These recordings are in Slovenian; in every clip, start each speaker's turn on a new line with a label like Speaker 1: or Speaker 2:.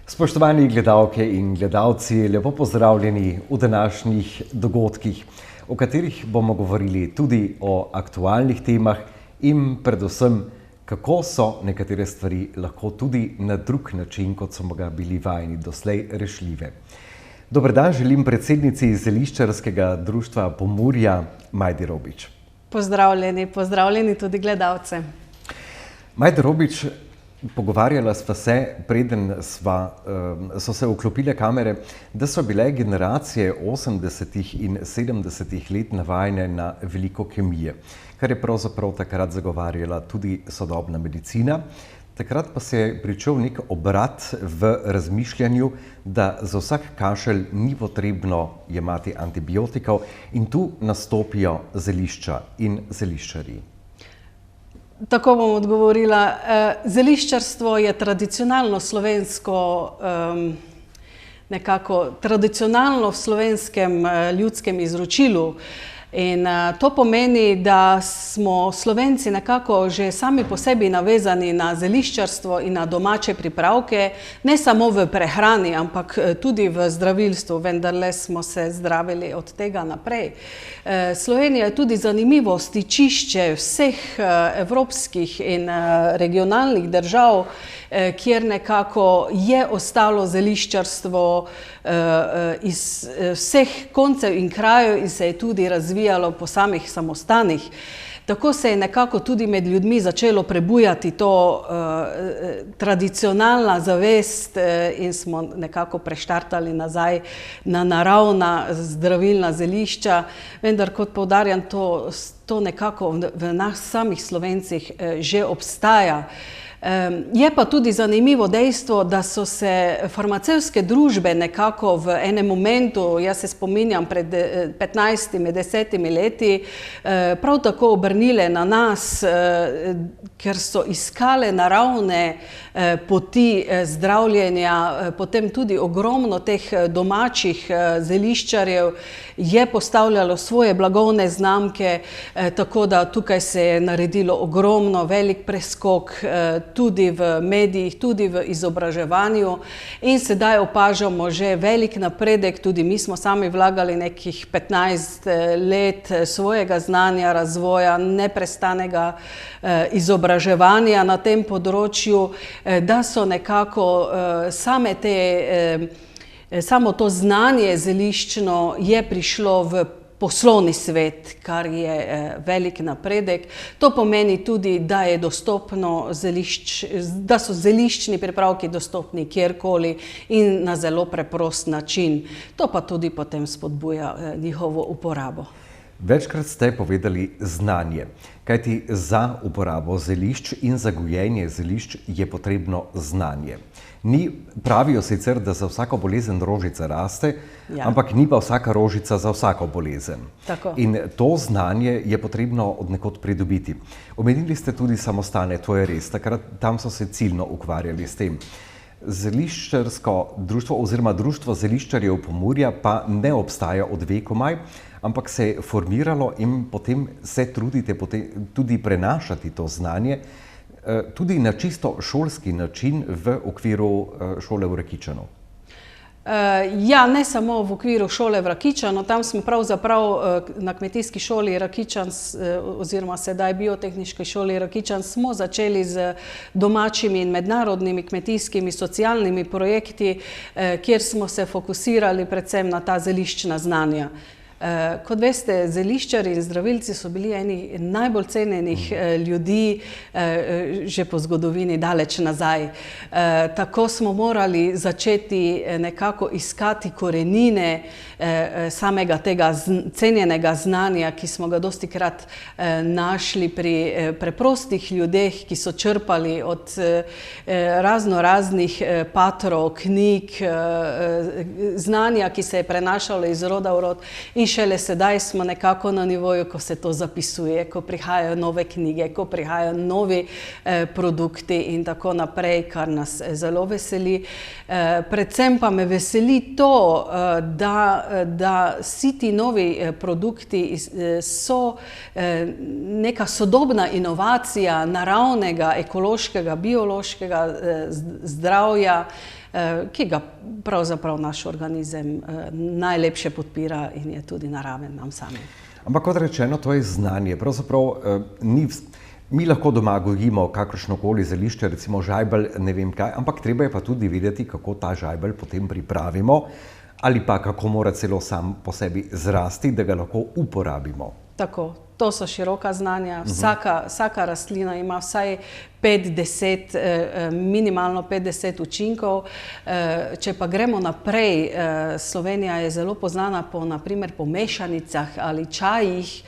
Speaker 1: Spoštovani gledalke in gledalci, lepo pozdravljeni v današnjih dogodkih, o katerih bomo govorili tudi o aktualnih temah in predvsem, kako so nekatere stvari lahko tudi na drug način, kot smo ga bili vajeni doslej, rešljive. Dober dan želim predsednici Zeliščarskega društva Pomurja, Majdi Robič.
Speaker 2: Pozdravljeni tudi gledalce.
Speaker 1: Majda Robič, pogovarjala sva se, preden so se vklopile kamere, da so bile generacije 80. in 70. let navajene na veliko kemije, kar je pravzaprav takrat zagovarjala tudi sodobna medicina. Takrat pa se je pričel nek obrat v razmišljanju, da za vsak kašelj ni potrebno jemati antibiotikov in tu nastopijo zelišča in zeliščarji.
Speaker 2: Tako bom odgovorila. Zeliščarstvo je tradicionalno slovensko, nekako tradicionalno v slovenskem ljudskem izročilu. In to pomeni, da smo Slovenci nekako že sami po sebi navezani na zeliščarstvo in na domače pripravke, ne samo v prehrani, ampak tudi v zdravilstvu, vendarle smo se zdravili od tega naprej. Slovenija je tudi zanimivo stičišče vseh evropskih in regionalnih držav, kjer nekako je ostalo zeliščarstvo iz vseh koncev in krajev in se je tudi razvijalo po samih samostanih. Tako se je nekako tudi med ljudmi začelo prebujati to tradicionalna zavest in smo nekako preštartali nazaj na naravna zdravilna zelišča. Vendar, kot poudarjam, to nekako v nas samih Slovencih že obstaja. Je pa tudi zanimivo dejstvo, da so se farmacevtske družbe nekako v enem momentu, jaz se spominjam pred 15-10 leti, prav tako obrnile na nas, ker so iskale naravne poti zdravljenja. Potem tudi ogromno teh domačih zeliščarjev je postavljalo svoje blagovne znamke, tako da tukaj se je naredilo ogromno, velik preskok, tudi v medijih, tudi v izobraževanju in sedaj opažamo že velik napredek. Tudi mi smo sami vlagali nekih 15 let svojega znanja, razvoja, neprestanega izobraževanja na tem področju, da so nekako samo to znanje zeliščno je prišlo v poslovni svet, kar je velik napredek. To pomeni tudi, da je dostopno da so zeliščni pripravki dostopni kjerkoli in na zelo preprost način. To pa tudi potem spodbuja njihovo uporabo.
Speaker 1: Večkrat ste povedali znanje, kajti za uporabo zelišč in za gojenje zelišč je potrebno znanje. Pravijo sicer, da za vsako bolezen rožica raste, ampak ni pa vsaka rožica za vsako bolezen.
Speaker 2: Tako.
Speaker 1: In to znanje je potrebno od nekod pridobiti. Omenili ste tudi samostane, to je res, takrat tam so se ciljno ukvarjali s tem. Zeliščarsko društvo oziroma društvo zeliščarjev Pomurja pa ne obstaja od vekomaj, ampak se je formiralo in potem se trudite tudi prenašati to znanje, tudi na čisto šolski način v okviru šole v Rakičanu.
Speaker 2: Ja, ne samo v okviru šole v Rakičanu, tam smo pravzaprav na kmetijski šoli Rakičan oziroma sedaj biotehniški šoli Rakičan smo začeli z domačimi in mednarodnimi kmetijskimi socialnimi projekti, kjer smo se fokusirali predvsem na ta zeliščna znanja. Kot veste, zeliščarji in zdravilci so bili eni najbolj cenjenih ljudi že po zgodovini daleč nazaj. Tako smo morali začeti nekako iskati korenine samega tega cenjenega znanja, ki smo ga dostikrat našli pri preprostih ljudeh, ki so črpali od raznih patrov, knjig, znanja, ki se je prenašalo iz roda v rod. In šele sedaj smo nekako na nivoju, ko se to zapisuje, ko prihajajo nove knjige, ko prihajajo novi produkti in tako naprej, kar nas zelo veseli. Predvsem pa me veseli to, da vsi ti novi produkti so neka sodobna inovacija naravnega, ekološkega, biološkega zdravja, ki ga pravzaprav naš organizem najlepše podpira in je tudi naraven nam samim.
Speaker 1: Ampak kot rečeno, to je znanje. Pravzaprav mi lahko doma gojimo kakršnokoli zelišče, recimo žajbelj, ne vem kaj, ampak treba je pa tudi vedeti, kako ta žajbelj potem pripravimo ali pa kako mora celo sam po sebi zrasti, da ga lahko uporabimo.
Speaker 2: Tako, to so široka znanja. Vsaka rastlina ima vsaj 5-10, minimalno 5-10 učinkov. Če pa gremo naprej, Slovenija je zelo poznana naprimer po mešanicah ali čajih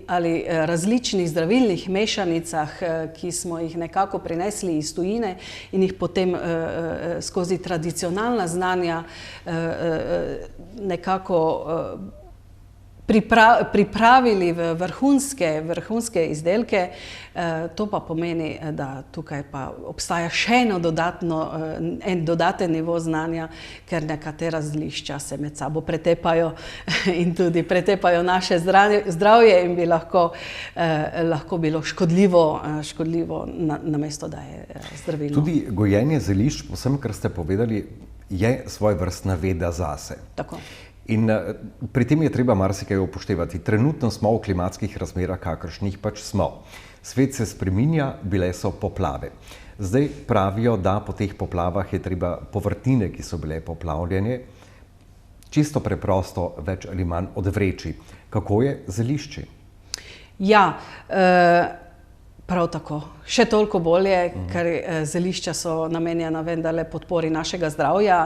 Speaker 2: ali različnih zdravilnih mešanicah, ki smo jih nekako prinesli iz tujine in jih potem skozi tradicionalna znanja nekako pripravili v vrhunske izdelke. To pa pomeni, da tukaj pa obstaja še en dodaten nivo znanja, ker nekatera zelišča se med sabo pretepajo in tudi pretepajo naše zdravje in bi lahko bilo škodljivo namesto, da je zdravilno.
Speaker 1: Tudi gojenje zelišč, po vsem, kar ste povedali, je svojevrstna veda zase.
Speaker 2: Tako.
Speaker 1: In pri tem je treba marsikaj upoštevati. Trenutno smo v klimatskih razmerah, kakršnih pač smo. Svet se spreminja, bile so poplave. Zdaj pravijo, da po teh poplavah je treba povrtnine, ki so bile poplavljene, čisto preprosto več ali manj odvreči. Kako je zelišči?
Speaker 2: Ja, prav tako. Še toliko bolje, ker zelišča so namenjena vendarle podpori našega zdravja.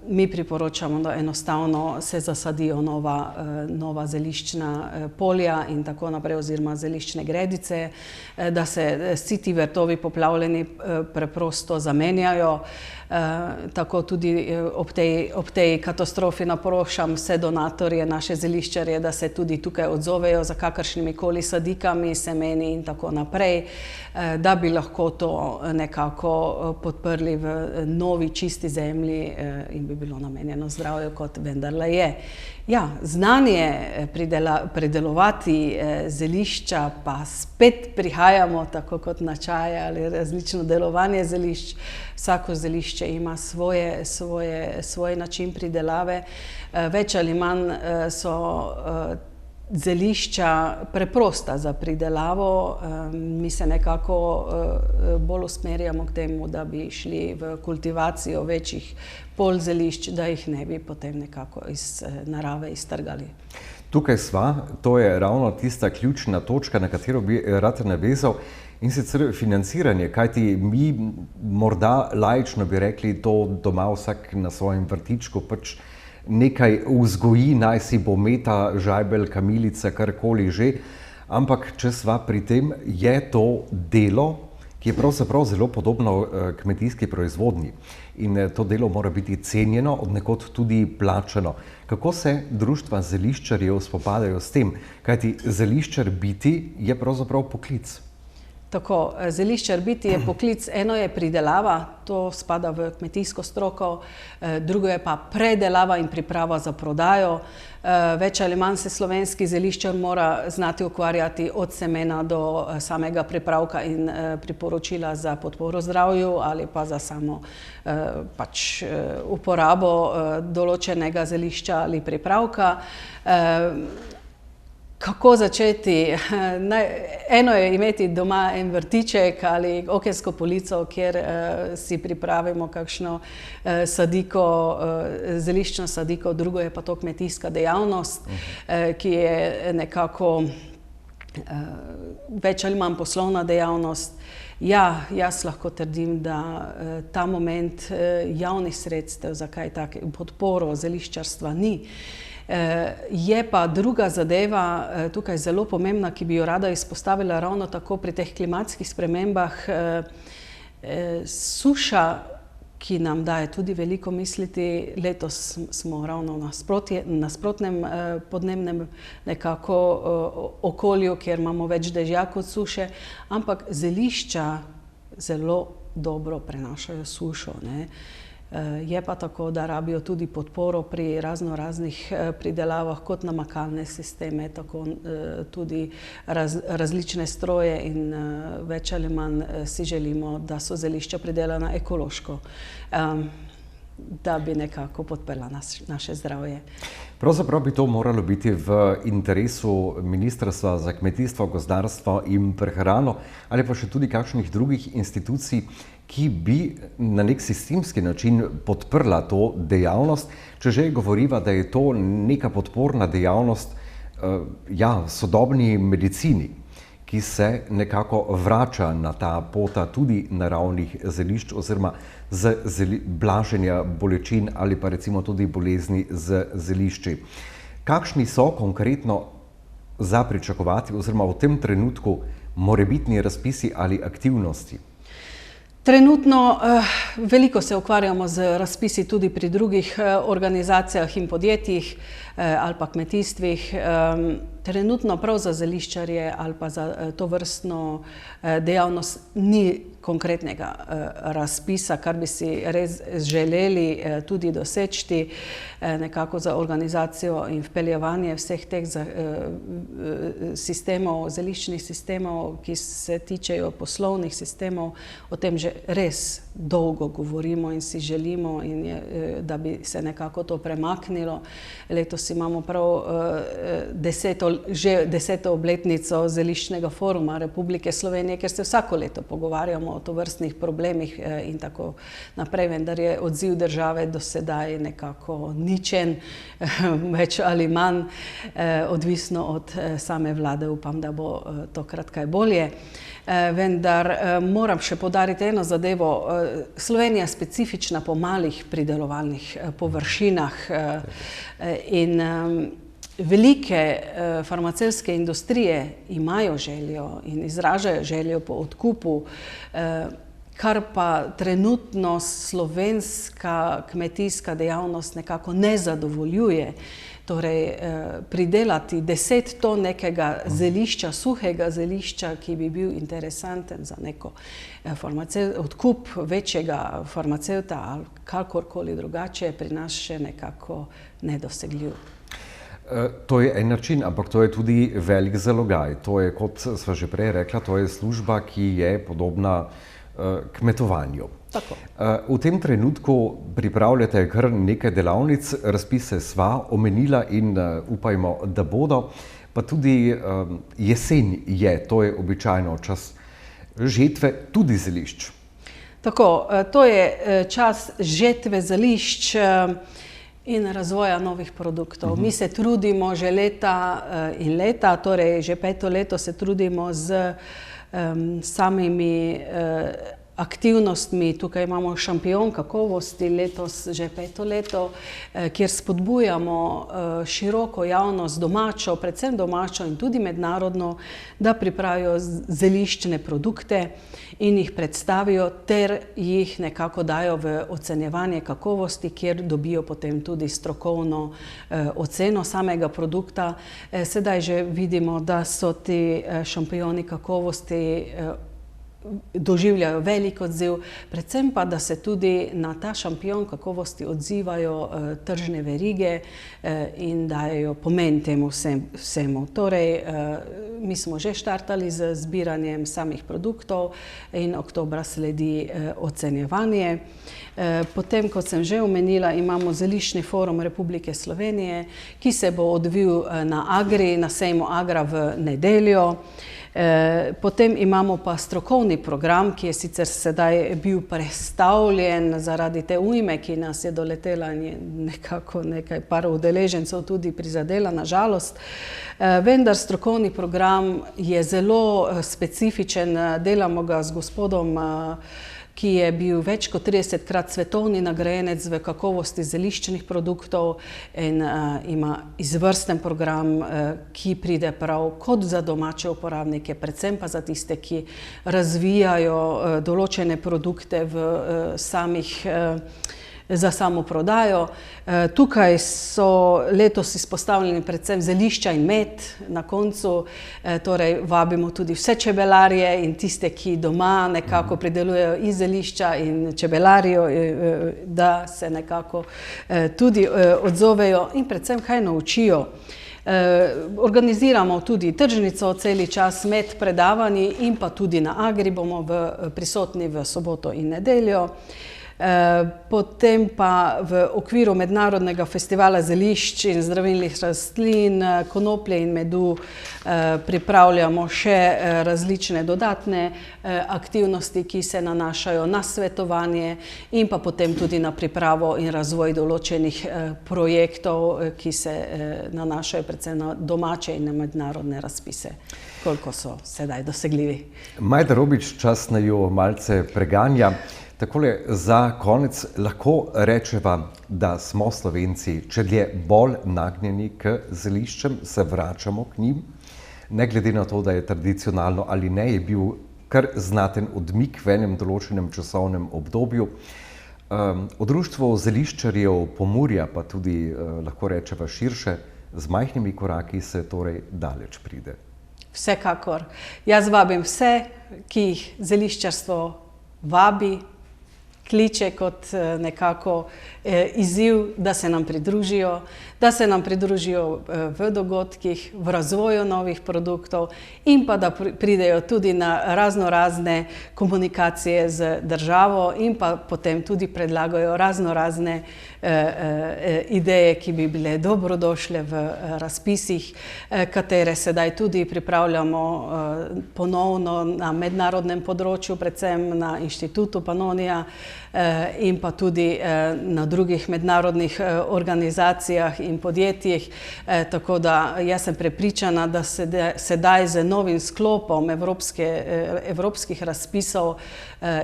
Speaker 2: Mi priporočamo, da enostavno se zasadijo nova zeliščna polja in tako naprej, oziroma zeliščne gredice, da se vsi ti vrtovi poplavljeni preprosto zamenjajo. Tako tudi ob tej katastrofi naprošam vse donatorje, naše zeliščarje, da se tudi tukaj odzovejo za kakršnimi koli sadikami, semeni in tako naprej, da bi lahko to nekako podprli v novi čisti zemlji in bi bilo namenjeno zdravju, kot vendarle je. Ja, znanje pridelovati zelišča, pa spet prihajamo, tako kot na čaj ali različno delovanje zelišč. Vsako zelišče ima svoj način pridelave. Več ali manj so zelišča preprosta za pridelavo. Mi se nekako bolj usmerjamo k temu, da bi šli v kultivacijo večjih polj zelišč, da jih ne bi potem nekako iz narave iztrgali.
Speaker 1: Tukaj sva, to je ravno tista ključna točka, na katero bi rad navezal, in sicer financiranje, kajti mi morda laično bi rekli to doma vsak na svojem vrtičku pač nekaj vzgoji, naj si bo meta, žajbelj, kamilica, karkoli že, ampak če sva pri tem, je to delo, ki je pravzaprav zelo podobno kmetijski proizvodnji. In to delo mora biti cenjeno, od nekod tudi plačano. Kako se društva zeliščarjev spopadajo s tem? Kajti zeliščar biti je pravzaprav poklic.
Speaker 2: Tako, zeliščar biti je poklic, eno je pridelava, to spada v kmetijsko stroko, drugo je pa predelava in priprava za prodajo. Več ali manj se slovenski zeliščar mora znati ukvarjati od semena do samega pripravka in priporočila za podporo zdravju ali pa za samo uporabo določenega zelišča ali pripravka. Kako začeti? Eno je imeti doma en vrtiček ali okensko polico, kjer si pripravimo kakšno sadiko, zeliščno sadiko, drugo je pa to kmetijska dejavnost, ki je nekako več ali manj poslovna dejavnost. Ja, jaz lahko trdim, da ta moment javnih sredstev za kaj take podporo zeliščarstva ni. Je pa druga zadeva tukaj zelo pomembna, ki bi jo rada izpostavila ravno tako pri teh klimatskih spremembah. Suša, ki nam daje tudi veliko misliti. Letos smo ravno v nasprotnem podnebnem nekako okolju, kjer imamo več dežja kot suše, ampak zelišča zelo dobro prenašajo sušo, ne. Je pa tako, da rabijo tudi podporo pri raznih pridelavah, kot namakalne sisteme, tako tudi različne stroje in več ali manj si želimo, da so zelišča pridelana ekološko, da bi nekako podprla naše zdravje.
Speaker 1: Pravzaprav bi to moralo biti v interesu Ministrstva za kmetijstvo, gozdarstvo in prehrano ali pa še tudi kakšnih drugih institucij, ki bi na nek sistemski način podprla to dejavnost, če že govoriva, da je to neka podporna dejavnost sodobni medicini, ki se nekako vrača na ta pota tudi naravnih zelišč oziroma z blaženja bolečin ali pa recimo tudi bolezni z zelišči. Kakšni so konkretno za pričakovati oziroma v tem trenutku morebitni razpisi ali aktivnosti?
Speaker 2: Trenutno veliko se ukvarjamo z razpisi tudi pri drugih organizacijah in podjetjih ali pa kmetijstvih. Trenutno prav za zeliščarje ali pa za to vrstno dejavnost ni konkretnega razpisa, kar bi si res želeli tudi doseči nekako za organizacijo in vpeljevanje vseh teh sistemov, zeliščnih sistemov, ki se tičejo poslovnih sistemov. O tem že res dolgo govorimo in si želimo, da bi se nekako to premaknilo. Letos imamo prav že 10. obletnico Zeliščnega foruma Republike Slovenije, kjer se vsako leto pogovarjamo o tovrstnih problemih in tako naprej, vendar je odziv države do sedaj nekako ničen, več ali manj, odvisno od same vlade. Upam, da bo tokrat kaj bolje. Vendar moram še poudariti eno zadevo. Slovenija je specifična po malih pridelovalnih površinah in velike farmacevtske industrije imajo željo in izražajo željo po odkupu, kar pa trenutno slovenska kmetijska dejavnost nekako ne zadovoljuje. Torej, pridelati 10 ton nekega zelišča, suhega zelišča, ki bi bil interesanten za neko odkup večjega farmacevta ali kakorkoli drugače, je pri nas še nekako nedosegljiv.
Speaker 1: To je en način, ampak to je tudi velik zalogaj. To je, kot sva že prej rekla, to je služba, ki je podobna kmetovanju.
Speaker 2: Tako.
Speaker 1: V tem trenutku pripravljate kar nekaj delavnic, razpise sva omenila in upajmo, da bodo, pa tudi jesen je, to je običajno čas žetve tudi zelišč.
Speaker 2: Tako, to je čas žetve zelišč in razvoja novih produktov. Mi se trudimo že leta in leta, torej že 5. leto se trudimo z samimi aktivnostmi. Tukaj imamo šampion kakovosti, letos že 5. leto, kjer spodbujamo široko javnost, domačo, predvsem domačo in tudi mednarodno, da pripravijo zeliščne produkte in jih predstavijo ter jih nekako dajo v ocenjevanje kakovosti, kjer dobijo potem tudi strokovno oceno samega produkta. Sedaj že vidimo, da so ti šampioni kakovosti doživljajo velik odziv, predvsem pa, da se tudi na ta šampion kakovosti odzivajo tržne verige in dajejo pomen temu vsemu. Torej, mi smo že štartali z zbiranjem samih produktov in oktobra sledi ocenjevanje. Potem, kot sem že omenila, imamo Zeliščni forum Republike Slovenije, ki se bo odvil na Agri, na sejmu Agra v nedeljo. Potem imamo pa strokovni program, ki je sicer sedaj bil prestavljen zaradi te ujme, ki nas je doletela in je nekako nekaj par udeležencev tudi prizadela, na žalost. Vendar strokovni program je zelo specifičen, delamo ga z gospodom, ki je bil več kot 30-krat svetovni nagrajenec v kakovosti zeliščnih produktov in ima izvrsten program, ki pride prav kot za domače uporabnike, predvsem pa za tiste, ki razvijajo določene produkte v samih za samo prodajo. Tukaj so letos izpostavljeni predvsem zelišča in med na koncu, torej vabimo tudi vse čebelarje in tiste, ki doma nekako pridelujejo iz zelišča in čebelarijo, da se nekako tudi odzovejo in predvsem kaj naučijo. Organiziramo tudi tržnico celi čas med predavanji in pa tudi na Agri bomo prisotni v soboto in nedeljo. Potem pa v okviru Mednarodnega festivala zelišč in zdravilnih rastlin, konoplje in medu pripravljamo še različne dodatne aktivnosti, ki se nanašajo na svetovanje in pa potem tudi na pripravo in razvoj določenih projektov, ki se nanašajo predvsem na domače in na mednarodne razpise, koliko so sedaj dosegljivi.
Speaker 1: Majda Robič, čas naju malce preganja. Takole za konec lahko rečeva, da smo Slovenci čedje bolj nagnjeni k zeliščem, se vračamo k njim, ne glede na to, da je tradicionalno ali ne, je bil kar znaten odmik v enem določenem časovnem obdobju. V društvu zeliščarjev Pomurja, pa tudi lahko rečeva širše, z majhnimi koraki se torej daleč pride.
Speaker 2: Vsekakor. Jaz vabim vse, ki jih zeliščarstvo vabi, kliče kot nekako izziv, da se nam pridružijo, v dogodkih, v razvoju novih produktov in pa da pridejo tudi na razne komunikacije z državo in pa potem tudi predlagajo razne ideje, ki bi bile dobrodošle v razpisih, katere sedaj tudi pripravljamo ponovno na mednarodnem področju, predvsem na Inštitutu Pannonija in pa tudi na drugih mednarodnih organizacijah in podjetjih. Tako da jaz sem prepričana, da sedaj z novim sklopom evropskih razpisov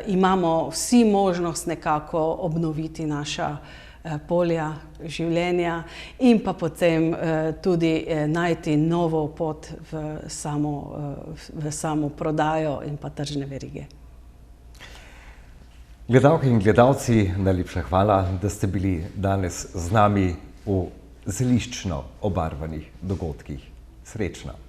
Speaker 2: imamo vsi možnost nekako obnoviti naša polja življenja in pa potem tudi najti novo pot v samo prodajo in pa tržne verige.
Speaker 1: Gledalke in gledalci, najlepša hvala, da ste bili danes z nami v zeliščno obarvanih dogodkih. Srečno!